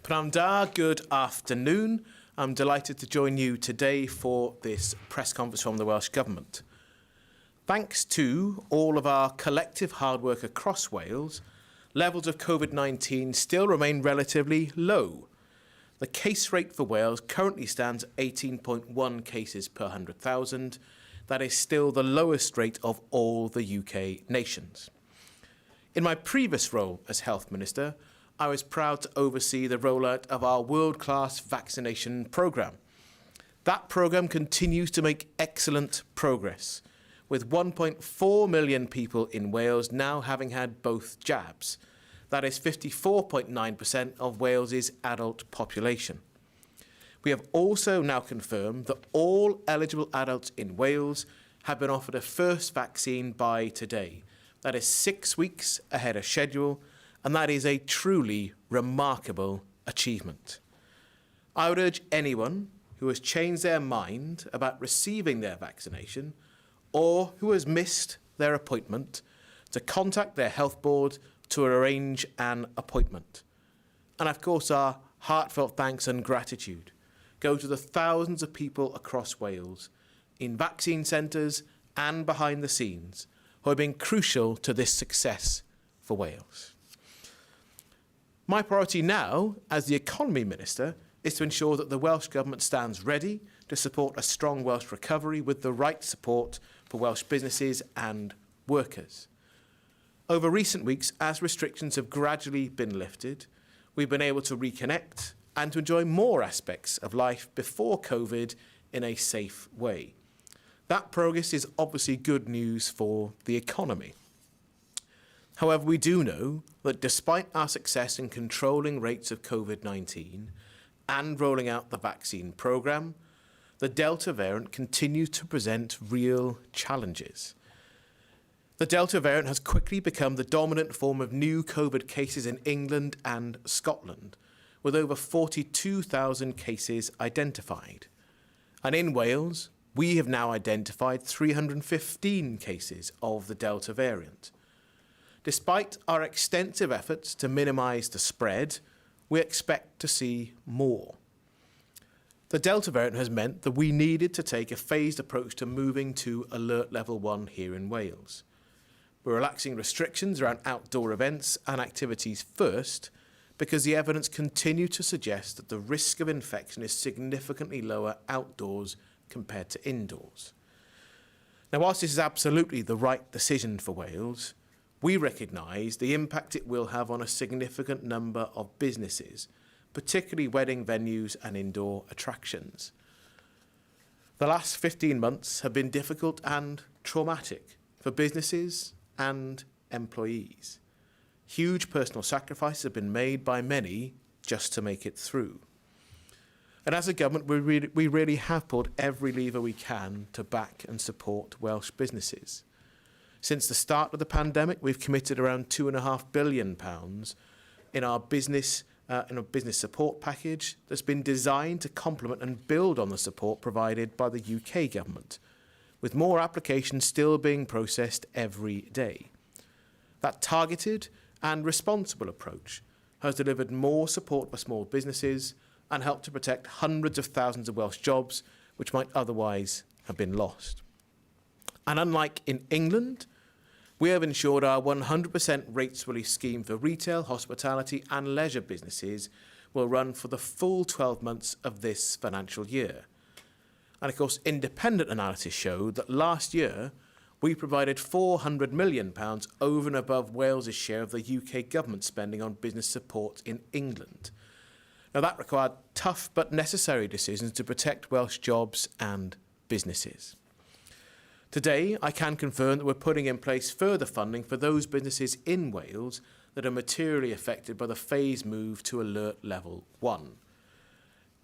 Pnawn da, good afternoon. I'm delighted to join you today for this press conference from the Welsh Government. Thanks to all of our collective hard work across Wales, levels of COVID-19 still remain relatively low. The case rate for Wales currently stands at 18.1 cases per 100,000. That is still the lowest rate of all the UK nations. In my previous role as Health Minister, I was proud to oversee the rollout of our world-class vaccination programme. That programme continues to make excellent progress, with 1.4 million people in Wales now having had both jabs. That is 54.9% of Wales's adult population. We have also now confirmed that all eligible adults in Wales have been offered a first vaccine by today. That is 6 weeks ahead of schedule, and that is a truly remarkable achievement. I would urge anyone who has changed their mind about receiving their vaccination or who has missed their appointment to contact their health board to arrange an appointment. And of course, our heartfelt thanks and gratitude go to the thousands of people across Wales in vaccine centres and behind the scenes who have been crucial to this success for Wales. My priority now, as the Economy Minister, is to ensure that the Welsh Government stands ready to support a strong Welsh recovery with the right support for Welsh businesses and workers. Over recent weeks, as restrictions have gradually been lifted, we've been able to reconnect and to enjoy more aspects of life before COVID in a safe way. That progress is obviously good news for the economy. However, we do know that despite our success in controlling rates of COVID-19 and rolling out the vaccine programme, the Delta variant continues to present real challenges. The Delta variant has quickly become the dominant form of new COVID cases in England and Scotland, with over 42,000 cases identified. And in Wales, we have now identified 315 cases of the Delta variant. Despite our extensive efforts to minimise the spread, we expect to see more. The Delta variant has meant that we needed to take a phased approach to moving to Alert Level 1 here in Wales. We're relaxing restrictions around outdoor events and activities first because the evidence continues to suggest that the risk of infection is significantly lower outdoors compared to indoors. Now, whilst this is absolutely the right decision for Wales, we recognise the impact it will have on a significant number of businesses, particularly wedding venues and indoor attractions. The last 15 months have been difficult and traumatic for businesses and employees. Huge personal sacrifices have been made by many just to make it through. And as a government, we really have pulled every lever we can to back and support Welsh businesses. Since the start of the pandemic, we've committed around £2.5 billion in our business support package that's been designed to complement and build on the support provided by the UK government, with more applications still being processed every day. That targeted and responsible approach has delivered more support for small businesses and helped to protect hundreds of thousands of Welsh jobs which might otherwise have been lost. And unlike in England, we have ensured our 100% rates relief scheme for retail, hospitality and leisure businesses will run for the full 12 months of this financial year. And of course, independent analysis showed that last year we provided £400 million over and above Wales's share of the UK government spending on business support in England. Now, that required tough but necessary decisions to protect Welsh jobs and businesses. Today, I can confirm that we're putting in place further funding for those businesses in Wales that are materially affected by the phased move to Alert Level 1.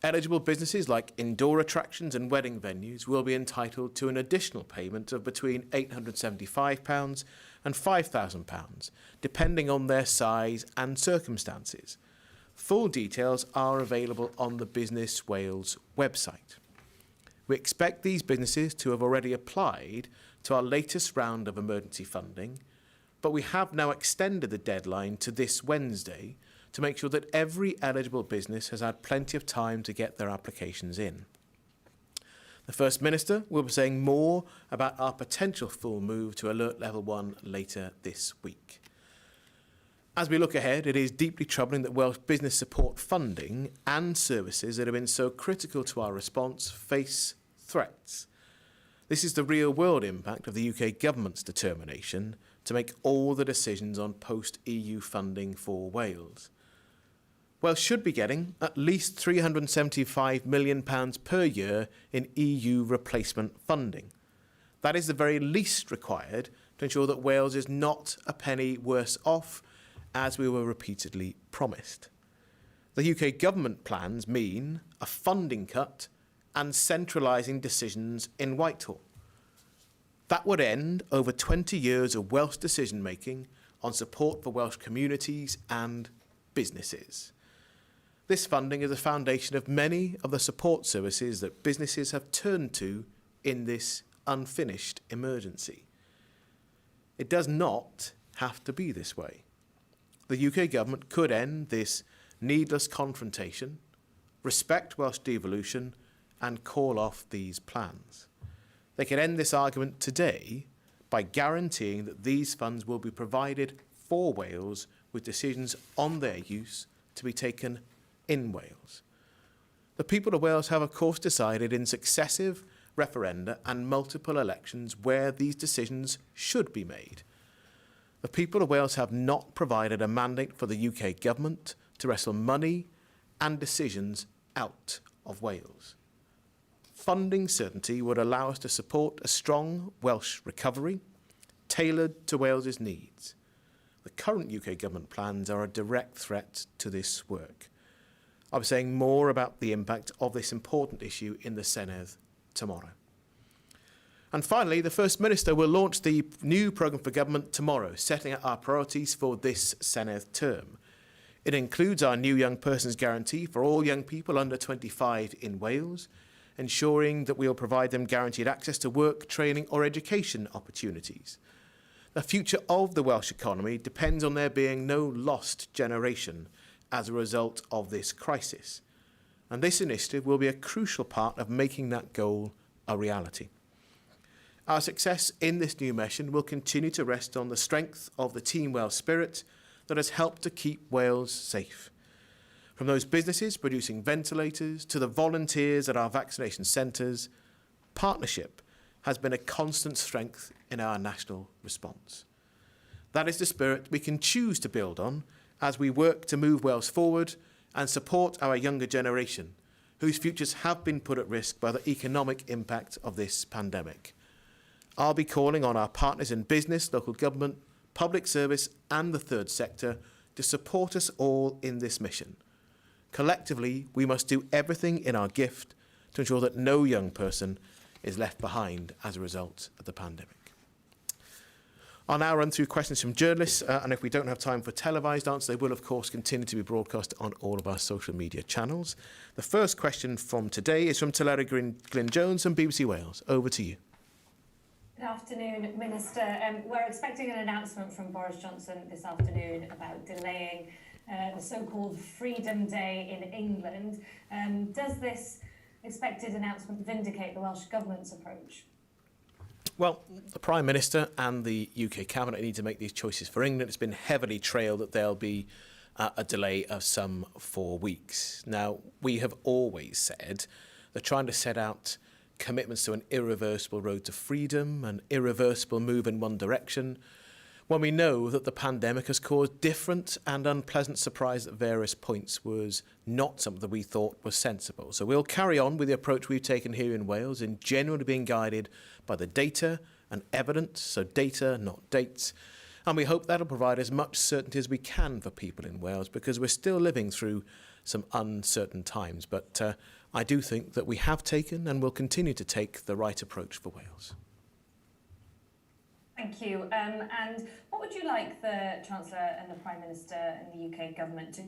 Eligible businesses like indoor attractions and wedding venues will be entitled to an additional payment of between £875 and £5,000, depending on their size and circumstances. Full details are available on the Business Wales website. We expect these businesses to have already applied to our latest round of emergency funding, but we have now extended the deadline to this Wednesday to make sure that every eligible business has had plenty of time to get their applications in. The First Minister will be saying more about our potential full move to Alert Level 1 later this week. As we look ahead, it is deeply troubling that Welsh business support funding and services that have been so critical to our response face threats. This is the real-world impact of the UK government's determination to make all the decisions on post-EU funding for Wales. Wales should be getting at least £375 million per year in EU replacement funding. That is the very least required to ensure that Wales is not a penny worse off, as we were repeatedly promised. The UK government plans mean a funding cut and centralising decisions in Whitehall. That would end over 20 years of Welsh decision-making on support for Welsh communities and businesses. This funding is the foundation of many of the support services that businesses have turned to in this unfinished emergency. It does not have to be this way. The UK government could end this needless confrontation, respect Welsh devolution, and call off these plans. They could end this argument today by guaranteeing that these funds will be provided for Wales with decisions on their use to be taken in Wales. The people of Wales have, of course, decided in successive referenda and multiple elections where these decisions should be made. The people of Wales have not provided a mandate for the UK government to wrestle money and decisions out of Wales. Funding certainty would allow us to support a strong Welsh recovery tailored to Wales's needs. The current UK government plans are a direct threat to this work. I'll be saying more about the impact of this important issue in the Cynhadledd tomorrow. And finally, the First Minister will launch the new programme for government tomorrow, setting out our priorities for this Cynhadledd term. It includes our new young persons guarantee for all young people under 25 in Wales, ensuring that we will provide them guaranteed access to work, training or education opportunities. The future of the Welsh economy depends on there being no lost generation as a result of this crisis. And this initiative will be a crucial part of making that goal a reality. Our success in this new mission will continue to rest on the strength of the Team Wales spirit that has helped to keep Wales safe. From those businesses producing ventilators to the volunteers at our vaccination centres, partnership has been a constant strength in our national response. That is the spirit we can choose to build on as we work to move Wales forward and support our younger generation, whose futures have been put at risk by the economic impact of this pandemic. I'll be calling on our partners in business, local government, public service and the third sector to support us all in this mission. Collectively, we must do everything in our gift to ensure that no young person is left behind as a result of the pandemic. I'll now run through questions from journalists, and if we don't have time for televised answers, they will, of course, continue to be broadcast on all of our social media channels. The first question from today is from Tyleri Glyn-Jones from BBC Wales. Over to you. Good afternoon, Minister. We're expecting an announcement from Boris Johnson this afternoon about delaying the so-called Freedom Day in England. Does this expected announcement vindicate the Welsh Government's approach? Well, the Prime Minister and the UK Cabinet need to make these choices for England. It's been heavily trailed that there'll be a delay of some 4 weeks. Now, we have always said they're trying to set out commitments to an irreversible road to freedom, an irreversible move in one direction, when we know that the pandemic has caused different and unpleasant surprise at various points was not something that we thought was sensible. So we'll carry on with the approach we've taken here in Wales in genuinely being guided by the data and evidence, so data, not dates. And we hope that'll provide as much certainty as we can for people in Wales, because we're still living through some uncertain times. But I do think that we have taken and will continue to take the right approach for Wales. Thank you. And what would you like the Chancellor and the Prime Minister and the UK Government to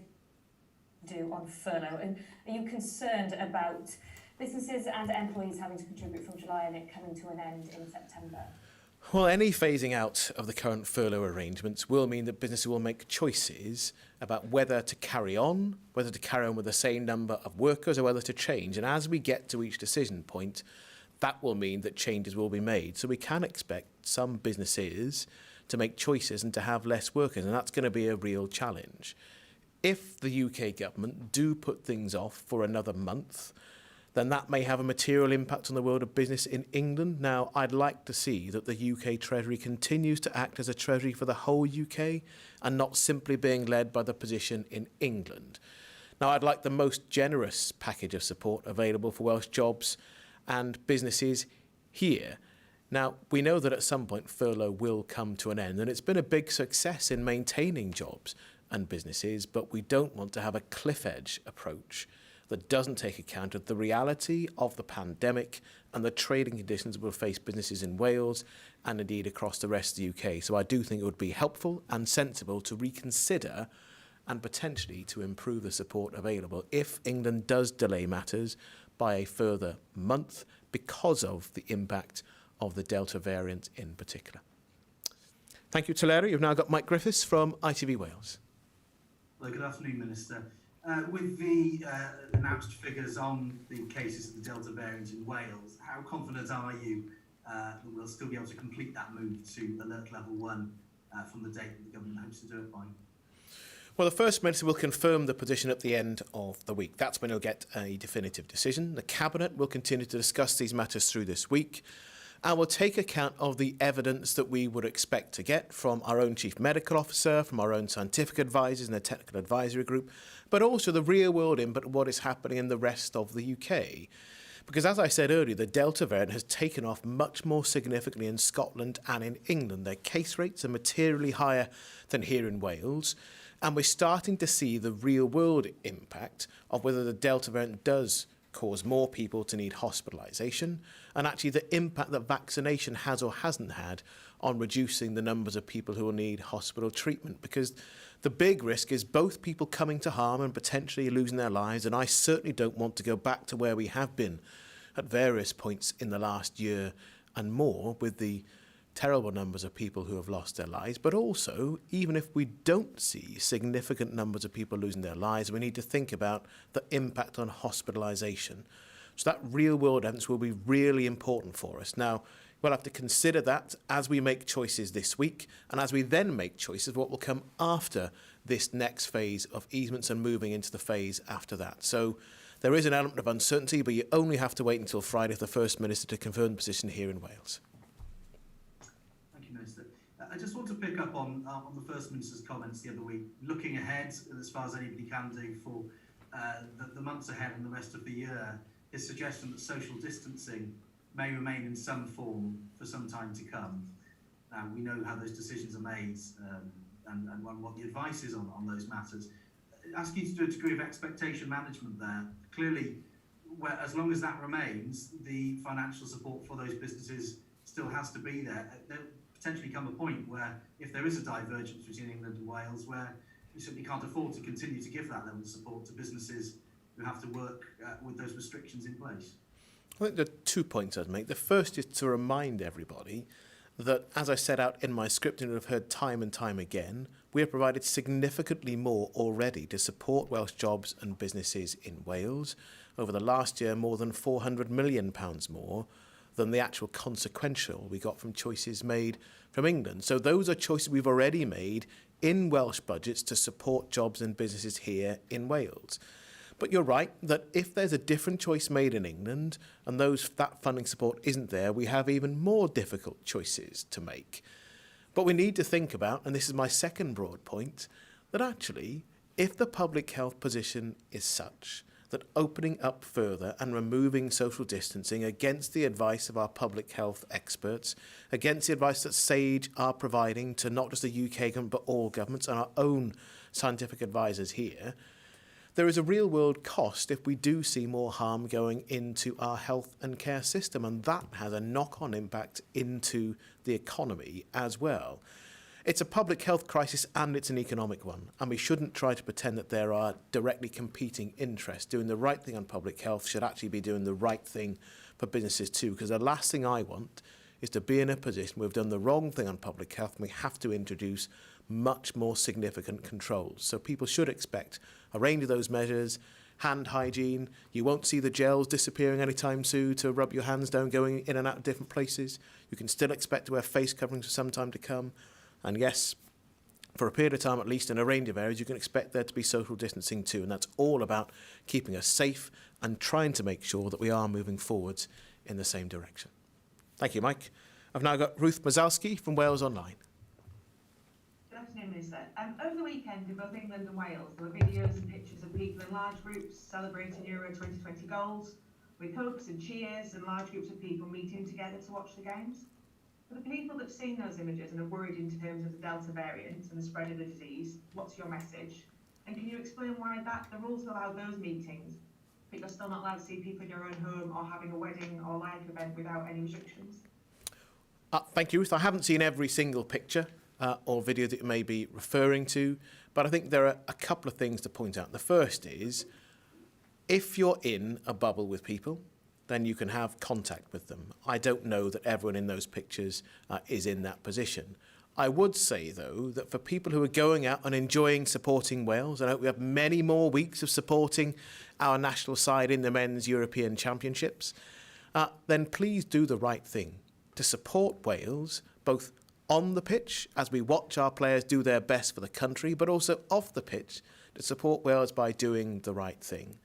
do on furlough? And are you concerned about businesses and employees having to contribute from July and it coming to an end in September? Well, any phasing out of the current furlough arrangements will mean that businesses will make choices about whether to carry on with the same number of workers, or whether to change. And as we get to each decision point, that will mean that changes will be made. So we can expect some businesses to make choices and to have less workers, and that's going to be a real challenge. If the UK government do put things off for another month, then that may have a material impact on the world of business in England. Now, I'd like to see that the UK Treasury continues to act as a Treasury for the whole UK and not simply being led by the position in England. Now, I'd like the most generous package of support available for Welsh jobs and businesses here. Now, we know that at some point furlough will come to an end, and it's been a big success in maintaining jobs and businesses, but we don't want to have a cliff edge approach that doesn't take account of the reality of the pandemic and the trading conditions that will face businesses in Wales and indeed across the rest of the UK. So I do think it would be helpful and sensible to reconsider and potentially to improve the support available if England does delay matters by a further month because of the impact of the Delta variant in particular. Thank you, Tulare. You've now got Mike Griffiths from ITV Wales. Well, good afternoon, Minister. With the announced figures on the cases of the Delta variant in Wales, how confident are you that we'll still be able to complete that move to alert level 1 from the date that the government hopes to do it by? Well, the First Minister will confirm the position at the end of the week. That's when he'll get a definitive decision. The Cabinet will continue to discuss these matters through this week, and will take account of the evidence that we would expect to get from our own Chief Medical Officer, from our own scientific advisors and the Technical Advisory Group, but also the real-world input of what is happening in the rest of the UK. Because as I said earlier, the Delta variant has taken off much more significantly in Scotland and in England. Their case rates are materially higher than here in Wales, and we're starting to see the real-world impact of whether the Delta variant does cause more people to need hospitalisation, and actually the impact that vaccination has or hasn't had on reducing the numbers of people who will need hospital treatment. Because the big risk is both people coming to harm and potentially losing their lives, and I certainly don't want to go back to where we have been at various points in the last year and more with the terrible numbers of people who have lost their lives. But also, even if we don't see significant numbers of people losing their lives, we need to think about the impact on hospitalisation. So that real-world evidence will be really important for us. Now, we'll have to consider that as we make choices this week, and as we then make choices what will come after this next phase of easements and moving into the phase after that. So there is an element of uncertainty, but you only have to wait until Friday for the First Minister to confirm the position here in Wales. Minister. I just want to pick up on the First Minister's comments the other week, looking ahead as far as anybody can do for the months ahead and the rest of the year, his suggestion that social distancing may remain in some form for some time to come. Now, we know how those decisions are made and what the advice is on those matters. Ask you to do a degree of expectation management there. Clearly, as long as that remains, the financial support for those businesses still has to be there. There'll potentially come a point where, if there is a divergence between England and Wales, where we simply can't afford to continue to give that level of support to businesses who have to work with those restrictions in place. I think there are 2 points I'd make. The first is to remind everybody that, as I set out in my script and have heard time and time again, we have provided significantly more already to support Welsh jobs and businesses in Wales. Over the last year, more than £400 million more than the actual consequential we got from choices made from England. So those are choices we've already made in Welsh budgets to support jobs and businesses here in Wales. But you're right that if there's a different choice made in England and that funding support isn't there, we have even more difficult choices to make. But we need to think about, and this is my second broad point, that actually, if the public health position is such that opening up further and removing social distancing against the advice of our public health experts, against the advice that SAGE are providing to not just the UK government but all governments and our own scientific advisors here, there is a real-world cost if we do see more harm going into our health and care system, and that has a knock-on impact into the economy as well. It's a public health crisis and it's an economic one, and we shouldn't try to pretend that there are directly competing interests. Doing the right thing on public health should actually be doing the right thing for businesses too, because the last thing I want is to be in a position where we've done the wrong thing on public health and we have to introduce much more significant controls. So people should expect a range of those measures. Hand hygiene, you won't see the gels disappearing anytime soon to rub your hands down going in and out of different places. You can still expect to wear face coverings for some time to come. And yes, for a period of time at least in a range of areas, you can expect there to be social distancing too. And that's all about keeping us safe and trying to make sure that we are moving forwards in the same direction. Thank you, Mike. I've now got Ruth Mazalski from Wales Online. Good afternoon, Minister. Over the weekend in both England and Wales, there were videos and pictures of people in large groups celebrating Euro 2020 goals, with hugs and cheers and large groups of people meeting together to watch the games. For the people that have seen those images and are worried in terms of the Delta variant and the spread of the disease, what's your message? And can you explain why the rules allow those meetings, but you're still not allowed to see people in your own home or having a wedding or live event without any restrictions? Thank you, Ruth. I haven't seen every single picture or video that you may be referring to, but I think there are a couple of things to point out. The first is, if you're in a bubble with people, then you can have contact with them. I don't know that everyone in those pictures is in that position. I would say, though, that for people who are going out and enjoying supporting Wales, and I hope we have many more weeks of supporting our national side in the Men's European Championships, then please do the right thing to support Wales, both on the pitch as we watch our players do their best for the country, but also off the pitch to support Wales by doing the right thing.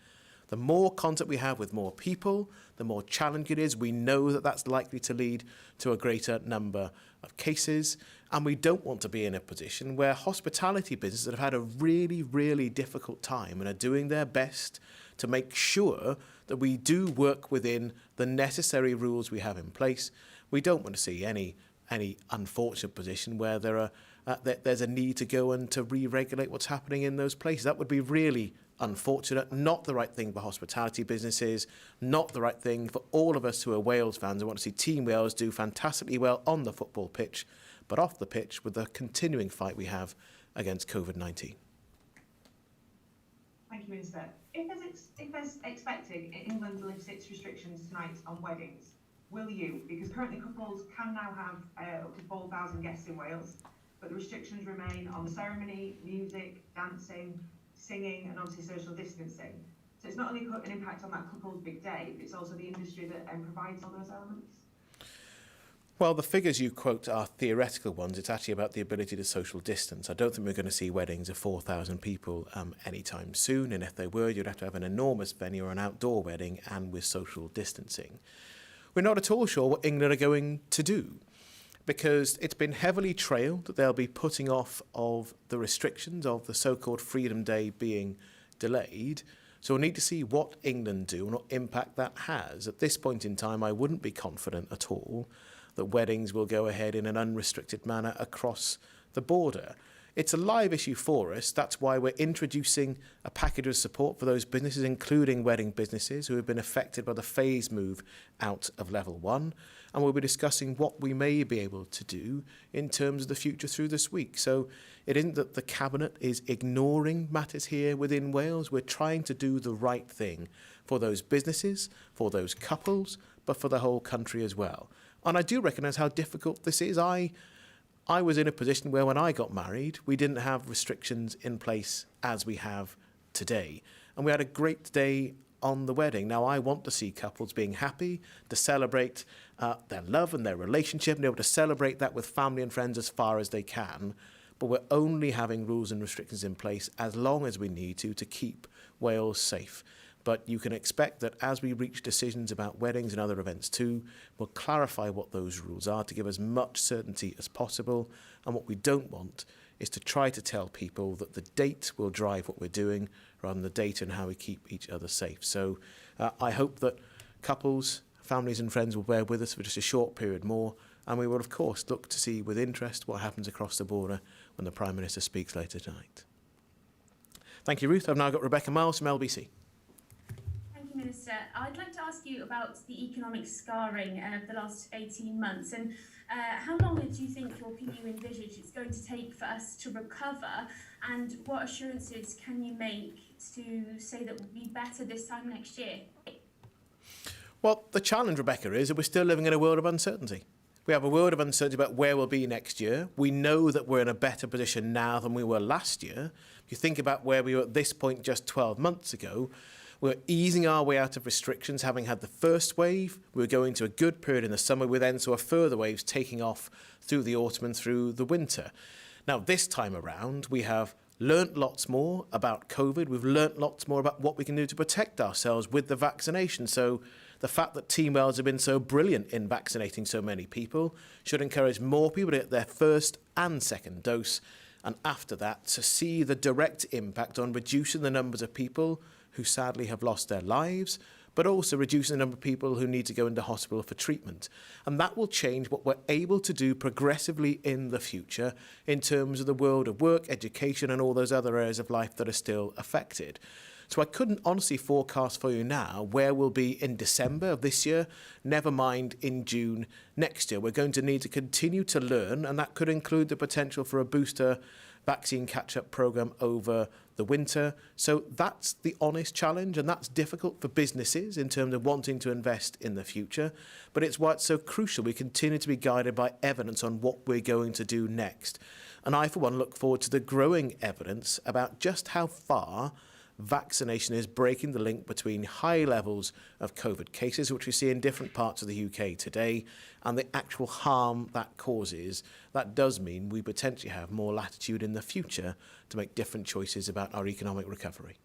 The more contact we have with more people, the more challenging it is. We know that that's likely to lead to a greater number of cases. And we don't want to be in a position where hospitality businesses that have had a really, really difficult time and are doing their best to make sure that we do work within the necessary rules we have in place. We don't want to see any unfortunate position where there's a need to go and to re-regulate what's happening in those places. That would be really unfortunate, not the right thing for hospitality businesses, not the right thing for all of us who are Wales fans and want to see Team Wales do fantastically well on the football pitch, but off the pitch with the continuing fight we have against COVID-19. Thank you, Minister. If as expected, England lifts its restrictions tonight on weddings, will you? Because currently couples can now have up to 4,000 guests in Wales, but the restrictions remain on the ceremony, music, dancing, singing, and obviously social distancing. So it's not only an impact on that couple's big day, but it's also the industry that provides all those elements. Well, the figures you quote are theoretical ones. It's actually about the ability to social distance. I don't think we're going to see weddings of 4,000 people anytime soon. And if they were, you'd have to have an enormous venue or an outdoor wedding and with social distancing. We're not at all sure what England are going to do, because it's been heavily trailed that they'll be putting off of the restrictions of the so-called Freedom Day being delayed. So we'll need to see what England do and what impact that has. At this point in time, I wouldn't be confident at all that weddings will go ahead in an unrestricted manner across the border. It's a live issue for us. That's why we're introducing a package of support for those businesses, including wedding businesses who have been affected by the phased move out of level 1. And we'll be discussing what we may be able to do in terms of the future through this week. So it isn't that the Cabinet is ignoring matters here within Wales. We're trying to do the right thing for those businesses, for those couples, but for the whole country as well. And I do recognise how difficult this is. I was in a position where when I got married, we didn't have restrictions in place as we have today. And we had a great day on the wedding. Now, I want to see couples being happy, to celebrate their love and their relationship, and be able to celebrate that with family and friends as far as they can. But we're only having rules and restrictions in place as long as we need to keep Wales safe. But you can expect that as we reach decisions about weddings and other events too, we'll clarify what those rules are to give as much certainty as possible. And what we don't want is to try to tell people that the date will drive what we're doing rather than the date and how we keep each other safe. So I hope that couples, families and friends will bear with us for just a short period more. And we will, of course, look to see with interest what happens across the border when the Prime Minister speaks later tonight. Thank you, Ruth. I've now got Rebecca Miles from LBC. Minister, I'd like to ask you about the economic scarring of the last 18 months and how long do you think, or can you envisage it's going to take for us to recover, and what assurances can you make to say that we'll be better this time next year? Well, the challenge, Rebecca, is that we're still living in a world of uncertainty. We have a world of uncertainty about where we'll be next year. We know that we're in a better position now than we were last year. If you think about where we were at this point just 12 months ago, we're easing our way out of restrictions, having had the first wave. We were going to a good period in the summer. We then saw further waves taking off through the autumn and through the winter. Now, this time around, we have learnt lots more about COVID. We've learnt lots more about what we can do to protect ourselves with the vaccination. So the fact that Team Wales have been so brilliant in vaccinating so many people should encourage more people to get their first and second dose. And after that, to see the direct impact on reducing the numbers of people who sadly have lost their lives, but also reducing the number of people who need to go into hospital for treatment. And that will change what we're able to do progressively in the future in terms of the world of work, education, and all those other areas of life that are still affected. So I couldn't honestly forecast for you now where we'll be in December of this year, never mind in June next year. We're going to need to continue to learn, and that could include the potential for a booster vaccine catch-up programme over the winter. So that's the honest challenge, and that's difficult for businesses in terms of wanting to invest in the future. But it's why it's so crucial we continue to be guided by evidence on what we're going to do next. And I, for one, look forward to the growing evidence about just how far vaccination is breaking the link between high levels of COVID cases, which we see in different parts of the UK today, and the actual harm that causes. That does mean we potentially have more latitude in the future to make different choices about our economic recovery.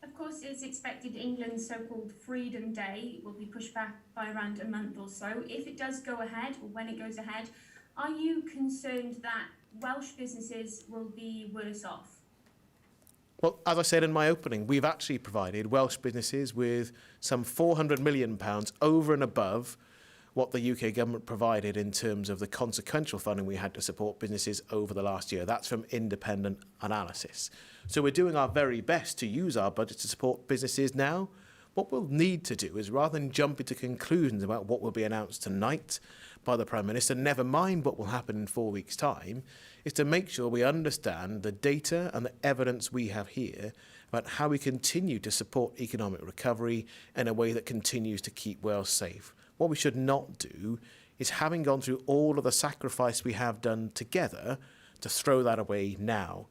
Of course, it's expected England's so-called Freedom Day will be pushed back by around a month or so. If it does go ahead, or when it goes ahead, are you concerned that Welsh businesses will be worse off? Well, as I said in my opening, we've actually provided Welsh businesses with some £400 million over and above what the UK government provided in terms of the consequential funding we had to support businesses over the last year. That's from independent analysis. So we're doing our very best to use our budget to support businesses now. What we'll need to do is, rather than jump into conclusions about what will be announced tonight by the Prime Minister, never mind what will happen in 4 weeks' time, is to make sure we understand the data and the evidence we have here about how we continue to support economic recovery in a way that continues to keep Wales safe. What we should not do is, having gone through all of the sacrifice we have done together, to throw that away now.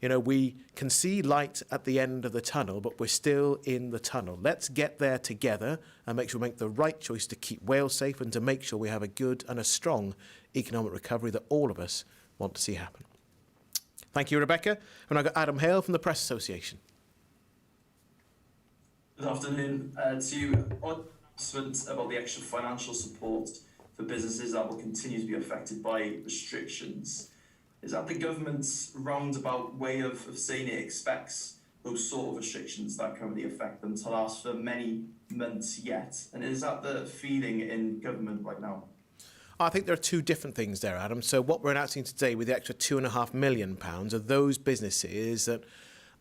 You know, we can see light at the end of the tunnel, but we're still in the tunnel. Let's get there together and make sure we make the right choice to keep Wales safe and to make sure we have a good and a strong economic recovery that all of us want to see happen. Thank you, Rebecca. And I've got Adam Hale from the Press Association. Good afternoon. To you, on announcement about the extra financial support for businesses that will continue to be affected by restrictions. Is that the government's roundabout way of saying it expects those sort of restrictions that currently affect them to last for many months yet? And is that the feeling in government right now? I think there are two different things there, Adam. So what we're announcing today with the extra £2.5 million are those businesses that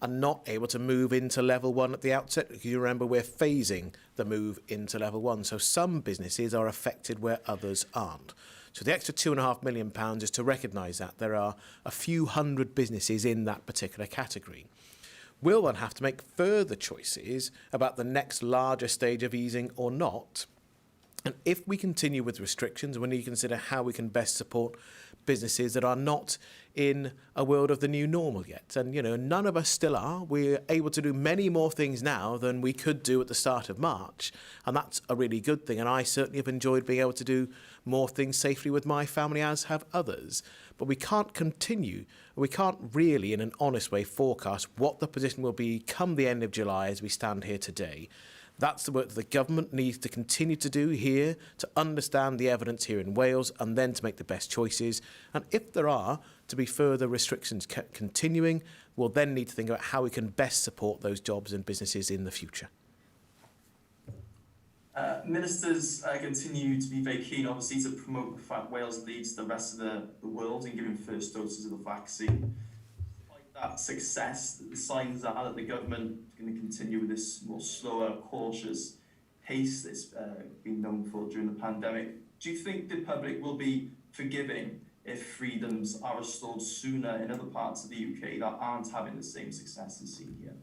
are not able to move into level one at the outset. If you remember, we're phasing the move into level one. So some businesses are affected where others aren't. So the extra £2.5 million is to recognise that there are a few hundred businesses in that particular category. We'll then have to make further choices about the next larger stage of easing or not. And if we continue with restrictions, we need to consider how we can best support businesses that are not in a world of the new normal yet. And, you know, none of us still are. We're able to do many more things now than we could do at the start of March. And that's a really good thing. And I certainly have enjoyed being able to do more things safely with my family, as have others. But we can't continue. We can't really, in an honest way, forecast what the position will be come the end of July as we stand here today. That's the work that the government needs to continue to do here, to understand the evidence here in Wales, and then to make the best choices. And if there are to be further restrictions continuing, we'll then need to think about how we can best support those jobs and businesses in the future. Ministers continue to be very keen, obviously, to promote the fact Wales leads the rest of the world in giving first doses of the vaccine. That success, the signs are that the government is going to continue with this more slower, cautious pace that's been known for during the pandemic. Do you think the public will be forgiving if freedoms are restored sooner in other parts of the UK that aren't having the same success as seen here?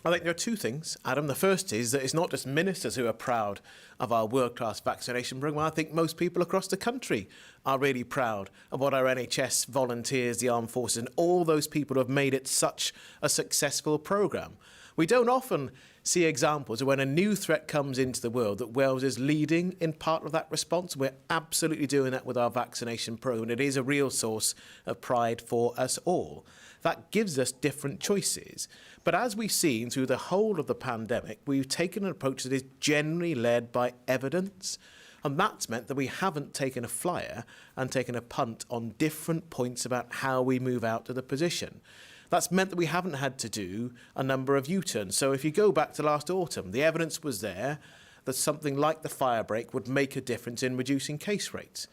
I think there are two things, Adam. The first is that it's not just ministers who are proud of our world-class vaccination programme. I think most people across the country are really proud of what our NHS volunteers, the armed forces and all those people who have made it such a successful programme. We don't often see examples of when a new threat comes into the world that Wales is leading in part of that response. We're absolutely doing that with our vaccination programme. It is a real source of pride for us all. That gives us different choices. But as we've seen through the whole of the pandemic, we've taken an approach that is generally led by evidence. And that's meant that we haven't taken a flyer and taken a punt on different points about how we move out to the position. That's meant that we haven't had to do a number of U-turns. So if you go back to last autumn, the evidence was there that something like the fire break would make a difference in reducing case rates.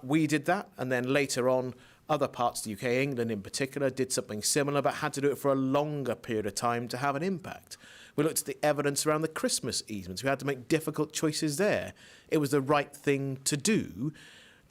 We did that, and then later on, other parts of the UK, England in particular, did something similar, but had to do it for a longer period of time to have an impact. We looked at the evidence around the Christmas easements. We had to make difficult choices there. It was the right thing to do,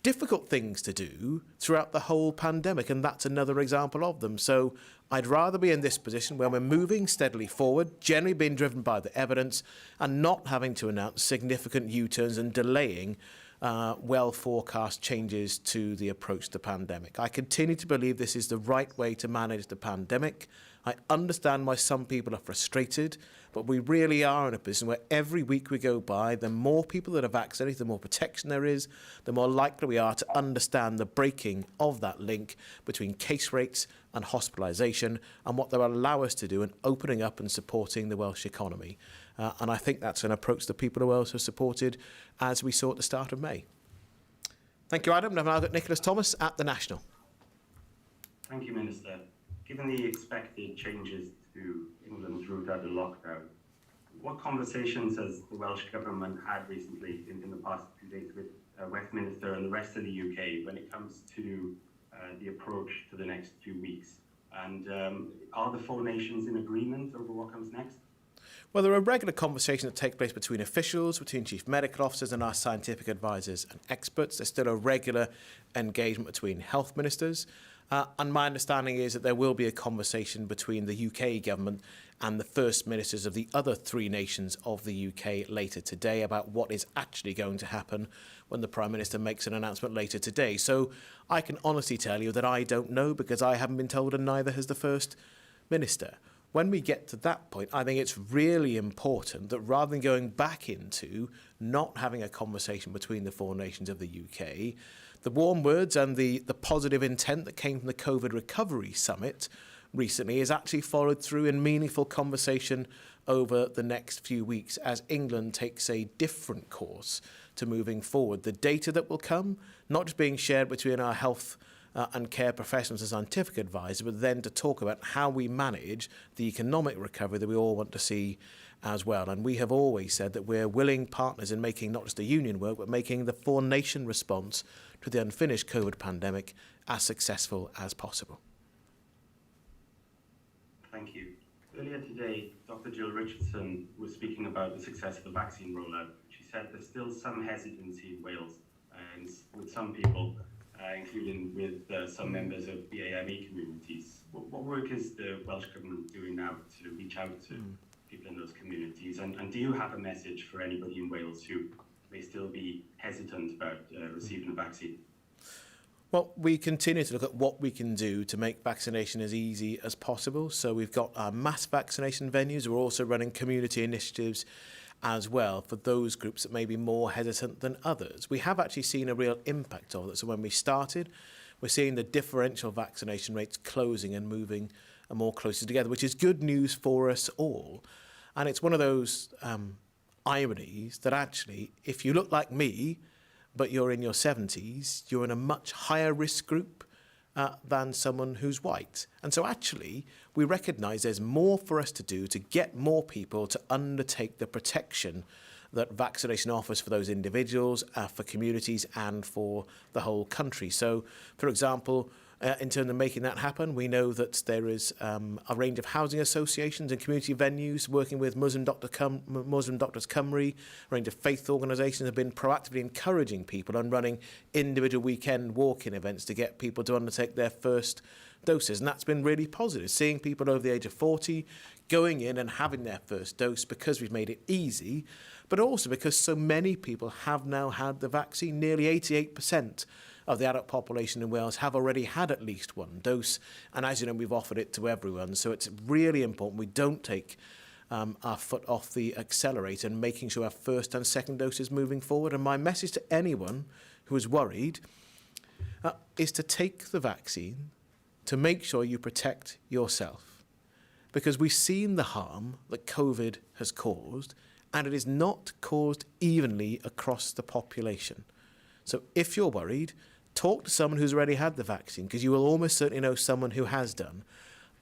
difficult things to do throughout the whole pandemic, and that's another example of them. So I'd rather be in this position where we're moving steadily forward, generally being driven by the evidence, and not having to announce significant U-turns and delaying well-forecast changes to the approach to the pandemic. I continue to believe this is the right way to manage the pandemic. I understand why some people are frustrated, but we really are in a position where every week we go by, the more people that are vaccinated, the more protection there is, the more likely we are to understand the breaking of that link between case rates and hospitalisation and what they'll allow us to do in opening up and supporting the Welsh economy. And I think that's an approach that people of Wales have supported, as we saw at the start of May. Thank you, Adam. I've now got Nicholas Thomas at The National. Thank you, Minister. Given the expected changes to England's route out of lockdown, what conversations has the Welsh Government had recently in the past few days with Westminster and the rest of the UK when it comes to the approach to the next few weeks? And are the four nations in agreement over what comes next? Well, there are regular conversations that take place between officials, between chief medical officers and our scientific advisors and experts. There's still a regular engagement between health ministers. And my understanding is that there will be a conversation between the UK government and the first ministers of the other three nations of the UK later today about what is actually going to happen when the Prime Minister makes an announcement later today. So I can honestly tell you that I don't know because I haven't been told and neither has the First Minister. When we get to that point, I think it's really important that rather than going back into not having a conversation between the four nations of the UK, the warm words and the positive intent that came from the COVID Recovery Summit recently is actually followed through in meaningful conversation over the next few weeks as England takes a different course to moving forward. The data that will come, not just being shared between our health and care professionals and scientific advisors, but then to talk about how we manage the economic recovery that we all want to see as well. And we have always said that we're willing partners in making not just the union work, but making the four-nation response to the unfinished COVID pandemic as successful as possible. Thank you. Earlier today, Dr. Jill Richardson was speaking about the success of the vaccine rollout. She said there's still some hesitancy in Wales and with some people, including with some members of BAME communities. What work is the Welsh Government doing now to reach out to people in those communities? And do you have a message for anybody in Wales who may still be hesitant about receiving a vaccine? Well, we continue to look at what we can do to make vaccination as easy as possible. So we've got our mass vaccination venues. We're also running community initiatives as well for those groups that may be more hesitant than others. We have actually seen a real impact of it. So when we started, we're seeing the differential vaccination rates closing and moving more closely together, which is good news for us all. And it's one of those ironies that actually, if you look like me, but you're in your 70s, you're in a much higher risk group than someone who's white. And so actually, we recognise there's more for us to do to get more people to undertake the protection that vaccination offers for those individuals, for communities and for the whole country. So, for example, in terms of making that happen. We know that there is a range of housing associations and community venues working with Muslim Doctors Cymru. A range of faith organisations have been proactively encouraging people and running individual weekend walk-in events to get people to undertake their first doses. And that's been really positive, seeing people over the age of 40 going in and having their first dose because we've made it easy, but also because so many people have now had the vaccine. Nearly 88% of the adult population in Wales have already had at least one dose. And as you know, we've offered it to everyone. So it's really important we don't take our foot off the accelerator and making sure our first and second doses moving forward. And my message to anyone who is worried is to take the vaccine, to make sure you protect yourself. Because we've seen the harm that COVID has caused, and it is not caused evenly across the population. So if you're worried, talk to someone who's already had the vaccine, because you will almost certainly know someone who has done.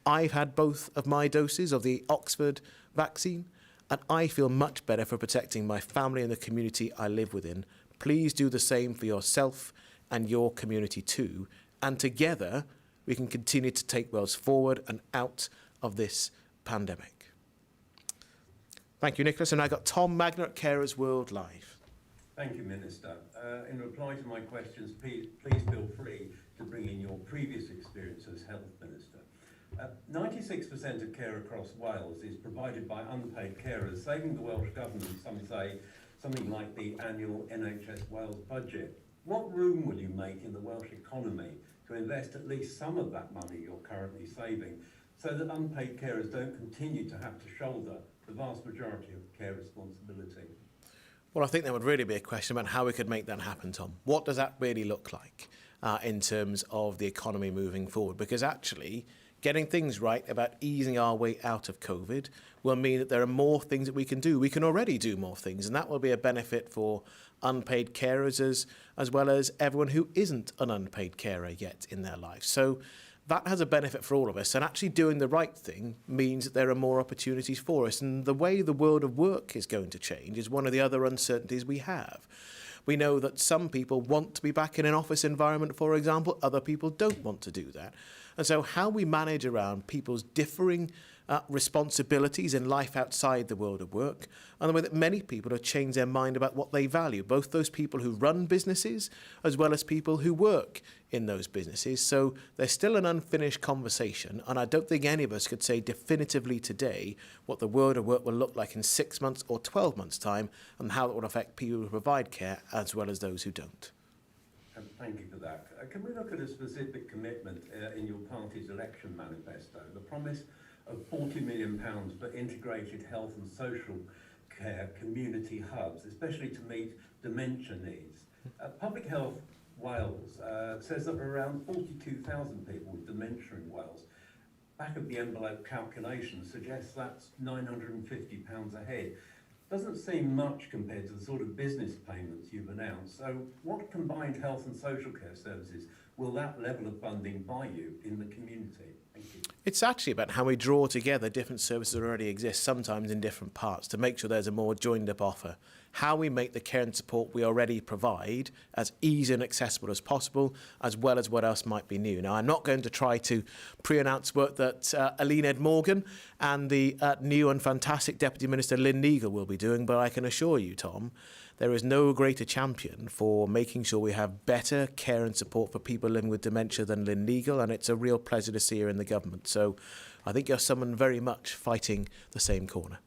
I've had both of my doses of the Oxford vaccine, and I feel much better for protecting my family and the community I live within. Please do the same for yourself and your community too. And together, we can continue to take Wales forward and out of this pandemic. Thank you, Nicholas. And I got Tom Magner at Carers World Live. Thank you, Minister. In reply to my questions, please feel free to bring in your previous experience as Health Minister. 96% of care across Wales is provided by unpaid carers, saving the Welsh Government, some say, something like the annual NHS Wales budget. What room will you make in the Welsh economy to invest at least some of that money you're currently saving, so that unpaid carers don't continue to have to shoulder the vast majority of care responsibility? Well, I think there would really be a question about how we could make that happen, Tom. What does that really look like in terms of the economy moving forward? Because actually, getting things right about easing our way out of COVID will mean that there are more things that we can do. We can already do more things, and that will be a benefit for unpaid carers as well as everyone who isn't an unpaid carer yet in their life. So that has a benefit for all of us, and actually doing the right thing means that there are more opportunities for us. And the way the world of work is going to change is one of the other uncertainties we have. We know that some people want to be back in an office environment, for example. Other people don't want to do that. And so how we manage around people's differing responsibilities in life outside the world of work, and the way that many people have changed their mind about what they value, both those people who run businesses as well as people who work in those businesses. So there's still an unfinished conversation, and I don't think any of us could say definitively today what the world of work will look like in 6 months or 12 months' time, and how it will affect people who provide care as well as those who don't. Thank you for that. Can we look at a specific commitment in your party's election manifesto? The promise of £40 million for integrated health and social care community hubs, especially to meet dementia needs. Public Health Wales says that around 42,000 people with dementia in Wales. Back of the envelope calculation suggests that's £950 a head. Doesn't seem much compared to the sort of business payments you've announced. So what combined health and social care services will that level of funding buy you in the community? Thank you. It's actually about how we draw together different services that already exist, sometimes in different parts, to make sure there's a more joined-up offer. How we make the care and support we already provide as easy and accessible as possible, as well as what else might be new. Now, I'm not going to try to pre-announce work that Aline Morgan and the new and fantastic Deputy Minister Lynn Neagle will be doing, but I can assure you, Tom, there is no greater champion for making sure we have better care and support for people living with dementia than Lynn Neagle, and it's a real pleasure to see her in the government. So I think you're someone very much fighting the same corner.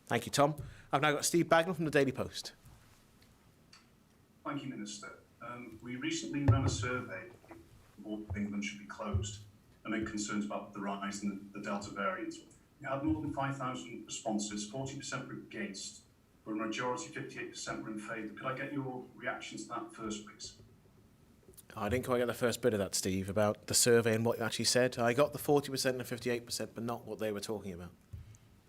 Thank you, Tom. I've now got Steve Bagnall from the Daily Post. Thank you, Minister. We recently ran a survey of England should be closed amid concerns about the rise in the Delta variant. We had more than 5,000 responses, 40% were against, but a majority, 58%, were in favour. Could I get your reaction to that first, please? I didn't quite get the first bit of that, Steve, about the survey and what you actually said. I got the 40% and 58%, but not what they were talking about.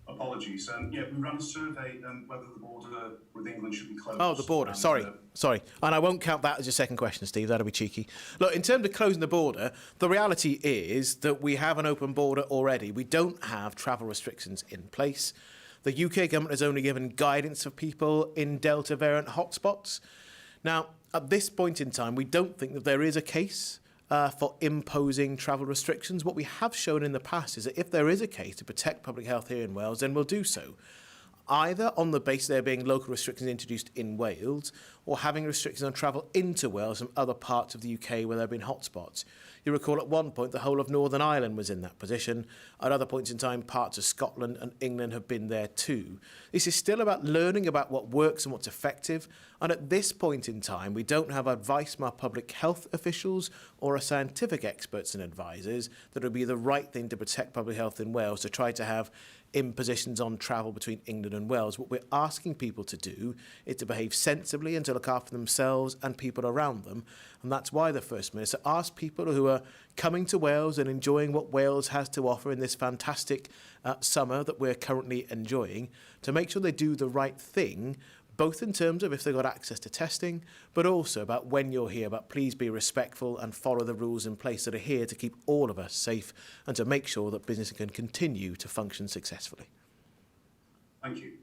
Apologies. Yeah, we ran a survey whether the border with England should be closed. Oh, the border. And, Sorry. And I won't count that as your second question, Steve. That'll be cheeky. Look, in terms of closing the border, the reality is that we have an open border already. We don't have travel restrictions in place. The UK government has only given guidance for people in Delta variant hotspots. Now, at this point in time, we don't think that there is a case for imposing travel restrictions. What we have shown in the past is that if there is a case to protect public health here in Wales, then we'll do so. Either on the basis there being local restrictions introduced in Wales or having restrictions on travel into Wales from other parts of the UK where there have been hotspots. You recall at one point the whole of Northern Ireland was in that position. At other points in time, parts of Scotland and England have been there too. This is still about learning about what works and what's effective. And at this point in time, we don't have advice from our public health officials or our scientific experts and advisors that it would be the right thing to protect public health in Wales to try to have impositions on travel between England and Wales. What we're asking people to do is to behave sensibly and to look after themselves and people around them. And that's why the First Minister asked people who are coming to Wales and enjoying what Wales has to offer in this fantastic summer that we're currently enjoying to make sure they do the right thing, both in terms of if they've got access to testing, but also about when you're here, but please be respectful and follow the rules in place that are here to keep all of us safe and to make sure that business can continue to function successfully. Thank you.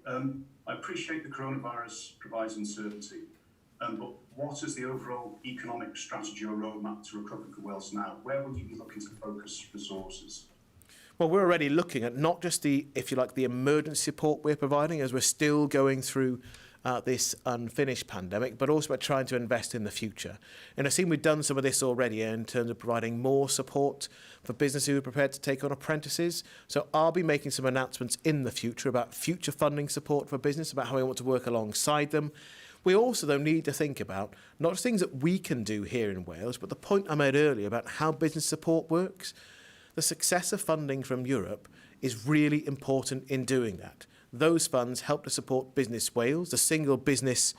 I appreciate the coronavirus provides uncertainty, but what is the overall economic strategy or roadmap to recovery for Wales now? Where will you be looking to focus resources? Well, we're already looking at not just the, if you like, the emergency support we're providing as we're still going through this unfinished pandemic, but also by trying to invest in the future. And I've seen we've done some of this already in terms of providing more support for businesses who are prepared to take on apprentices. So I'll be making some announcements in the future about future funding support for business, about how we want to work alongside them. We also, though, need to think about not just things that we can do here in Wales, but the point I made earlier about how business support works. The success of funding from Europe is really important in doing that. Those funds help to support Business Wales, the single business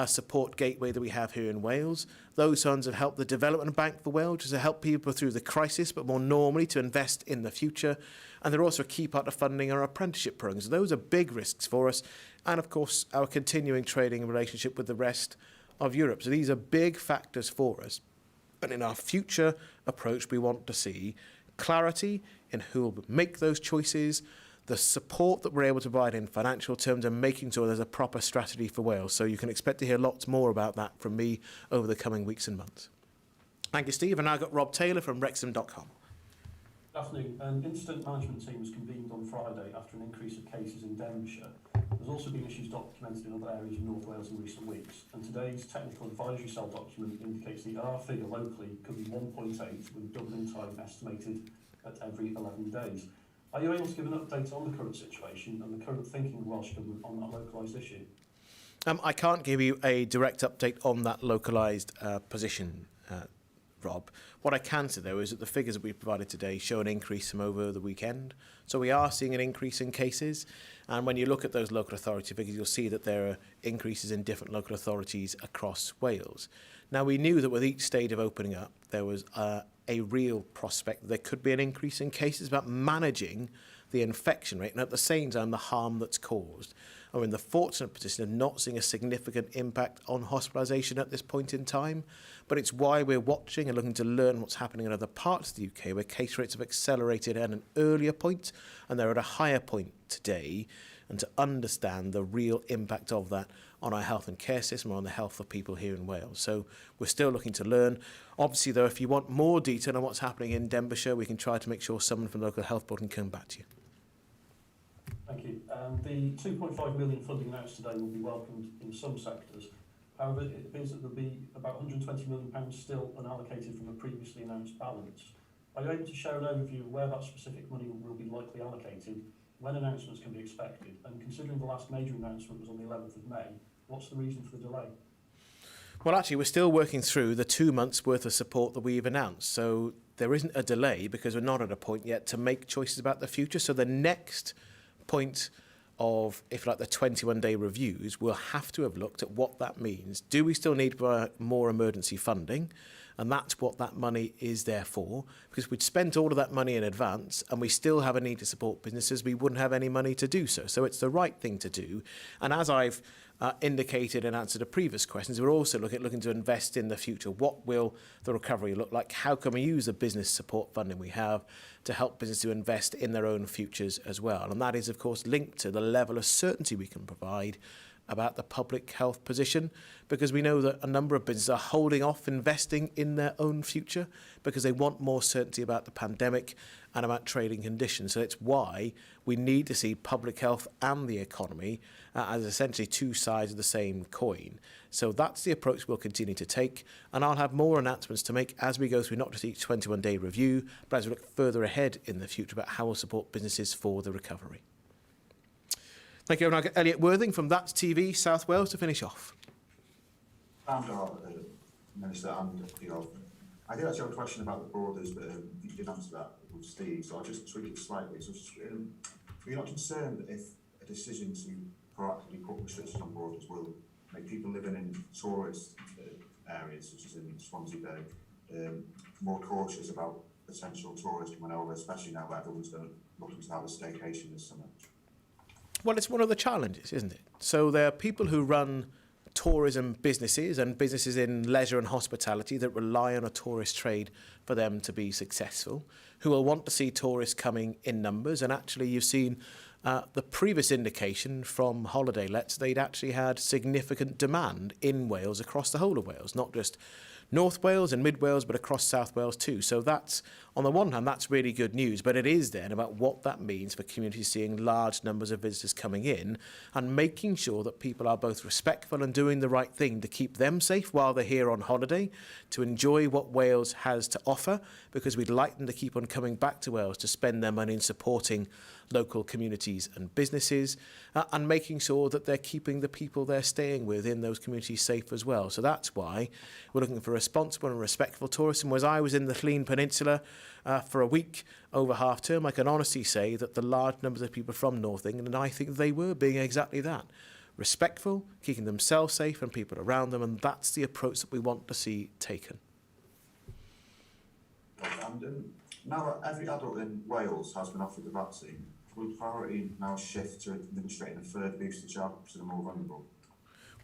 support gateway that we have here in Wales. Those funds have helped the Development Bank for Wales to help people through the crisis, but more normally to invest in the future. And they're also a key part of funding our apprenticeship programs. Those are big risks for us. And of course, our continuing trading relationship with the rest of Europe. So these are big factors for us. But in our future approach, we want to see clarity in who will make those choices, the support that we're able to provide in financial terms, and making sure there's a proper strategy for Wales. So you can expect to hear lots more about that from me over the coming weeks and months. Thank you, Steve. And now I've got Rob Taylor from Wrexham.com. Good afternoon. An incident management team was convened on Friday after an increase of cases in Denbighshire. There's also been issues documented in other areas of North Wales in recent weeks, and today's technical advisory cell document indicates the R figure locally could be 1.8, with doubling time estimated at every 11 days. Are you able to give an update on the current situation and the current thinking of the Welsh Government on that localised issue? I can't give you a direct update on that localised position, Rob. What I can say, though, is that the figures that we provided today show an increase from over the weekend. So we are seeing an increase in cases. And when you look at those local authority figures, you'll see that there are increases in different local authorities across Wales. Now, we knew that with each stage of opening up, there was a real prospect that there could be an increase in cases, about managing the infection rate and at the same time the harm that's caused. We're in the fortunate position of not seeing a significant impact on hospitalisation at this point in time, but it's why we're watching and looking to learn what's happening in other parts of the UK where case rates have accelerated at an earlier point and they're at a higher point today, and to understand the real impact of that on our health and care system, on the health of people here in Wales. So we're still looking to learn. Obviously, though, if you want more detail on what's happening in Denbighshire, we can try to make sure someone from the local health board can come back to you. Thank you. The 2.5 million funding announced today will be welcomed in some sectors. However, it appears that there will be about £120 million still unallocated from a previously announced balance. Are you able to share an overview of where that specific money will be likely allocated, when announcements can be expected, and considering the last major announcement was on the 11th of May, what's the reason for the delay? Well, actually, we're still working through the 2 months' worth of support that we've announced. So there isn't a delay because we're not at a point yet to make choices about the future. So the next point of, if like, the 21-day reviews, we'll have to have looked at what that means. Do we still need more emergency funding? And that's what that money is there for. Because we'd spent all of that money in advance and we still have a need to support businesses, we wouldn't have any money to do so. So it's the right thing to do. And as I've indicated in answer to previous questions, we're also looking to invest in the future. What will the recovery look like? How can we use the business support funding we have to help businesses to invest in their own futures as well? And that is, of course, linked to the level of certainty we can provide about the public health position, because we know that a number of businesses are holding off investing in their own future because they want more certainty about the pandemic and about trading conditions. So it's why we need to see public health and the economy as essentially two sides of the same coin. So that's the approach we'll continue to take, and I'll have more announcements to make as we go through not just each 21-day review, but as we look further ahead in the future about how we'll support businesses for the recovery. Thank you. I'll get Elliot Worthing from That's TV, South Wales, to finish off. Minister, and I did actually have a question about the borders, but you did answer that with Steve, so I'll just tweak it slightly. So, are you not concerned if a decision to proactively put restrictions on borders will make people living in tourist areas, such as in Swansea Bay, more cautious about potential tourists coming over, especially now that everyone's looking to have a staycation this summer? Well, it's one of the challenges, isn't it? So there are people who run tourism businesses and businesses in leisure and hospitality that rely on a tourist trade for them to be successful, who will want to see tourists coming in numbers. And actually, you've seen the previous indication from holiday lets, they'd actually had significant demand in Wales across the whole of Wales, not just North Wales and Mid Wales, but across South Wales too. So that's, on the one hand, that's really good news, but it is then about what that means for communities seeing large numbers of visitors coming in and making sure that people are both respectful and doing the right thing to keep them safe while they're here on holiday, to enjoy what Wales has to offer, because we'd like them to keep on coming back to Wales to spend their money in supporting local communities and businesses, and making sure that they're keeping the people they're staying with in those communities safe as well. So that's why we're looking for responsible and respectful tourism. As I was in the Llŷn Peninsula for a week over half term, I can honestly say that the large numbers of people from North England, and I think they were being exactly that. Respectful, keeping themselves safe and people around them, and that's the approach that we want to see taken. And now that every adult in Wales has been offered the vaccine, will priority now shift to administrating a third booster jab to the more vulnerable?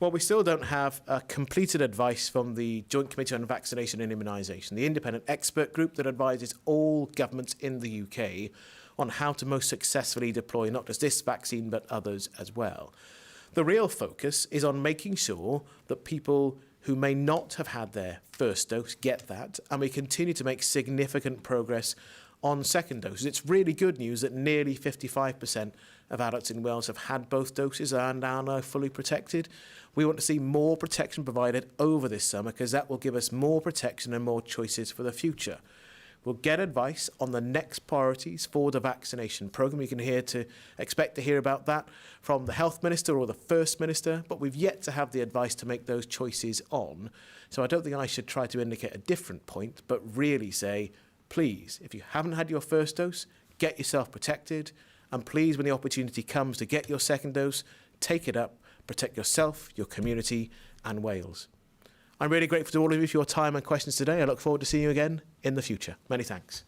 Well, we still don't have completed advice from the Joint Committee on Vaccination and Immunisation, the independent expert group that advises all governments in the UK on how to most successfully deploy not just this vaccine but others as well. The real focus is on making sure that people who may not have had their first dose get that, and we continue to make significant progress on second doses. It's really good news that nearly 55% of adults in Wales have had both doses and are now fully protected. We want to see more protection provided over this summer because that will give us more protection and more choices for the future. We'll get advice on the next priorities for the vaccination programme. You can expect to hear about that from the Health Minister or the First Minister, but we've yet to have the advice to make those choices on. So I don't think I should try to indicate a different point, but really say, please, if you haven't had your first dose, get yourself protected. And please, when the opportunity comes to get your second dose, take it up, protect yourself, your community and Wales. I'm really grateful to all of you for your time and questions today. I look forward to seeing you again in the future. Many thanks.